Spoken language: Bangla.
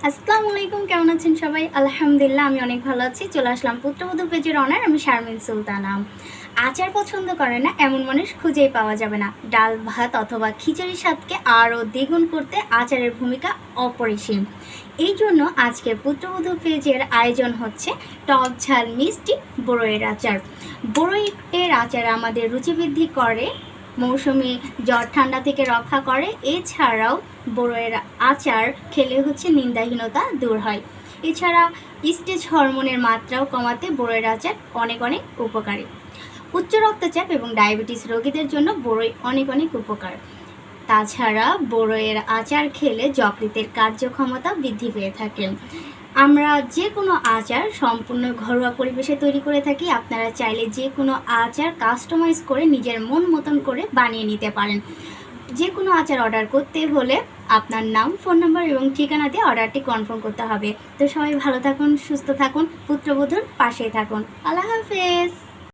আসসালামু আলাইকুম, কেমন আছেন সবাই? আলহামদুলিল্লাহ আমি অনেক ভালো আছি। চলে আসলাম পুত্রবধূ পেজের অনার, আমি শারমিন সুলতানা। আচার পছন্দ করে না এমন মানুষ খুঁজেই পাওয়া যাবে না। ডাল ভাত অথবা খিচুড়ির স্বাদকে আরও দ্বিগুণ করতে আচারের ভূমিকা অপরিসীম। এই জন্য আজকে পুত্রবধূ পেজের আয়োজন হচ্ছে টক ঝাল মিষ্টি বড়ইয়ের আচার। বড়ইয়ের আচার আমাদের রুচি বৃদ্ধি করে, মৌসুমি জ্বর ঠান্ডা থেকে রক্ষা করে। এছাড়াও বড়ইয়ের আচার খেলে নিন্দাহীনতা দূর হয়। এছাড়া স্টেজ হরমোনের মাত্রাও কমাতে বড়ইয়ের আচার অনেক অনেক উপকারী। উচ্চ রক্তচাপ এবং ডায়াবেটিস রোগীদের জন্য বড়ই অনেক অনেক উপকার। তাছাড়া বড়ইয়ের আচার খেলে যকৃতের কার্যক্ষমতা বৃদ্ধি পেয়ে থাকে। আমরা যে কোনো আচার সম্পূর্ণ ঘরোয়া পরিবেশে তৈরি করে থাকি। আপনারা চাইলে যে কোনো আচার কাস্টমাইজ করে নিজের মন মতন করে বানিয়ে নিতে পারেন। যে কোনো আচার অর্ডার করতে হলে আপনার নাম, ফোন নাম্বার এবং ঠিকানা দিয়ে অর্ডারটি কনফার্ম করতে হবে। তো সবাই ভালো থাকুন, সুস্থ থাকুন, পুত্রবধূর পাশেই থাকুন। আল্লাহ হাফেজ।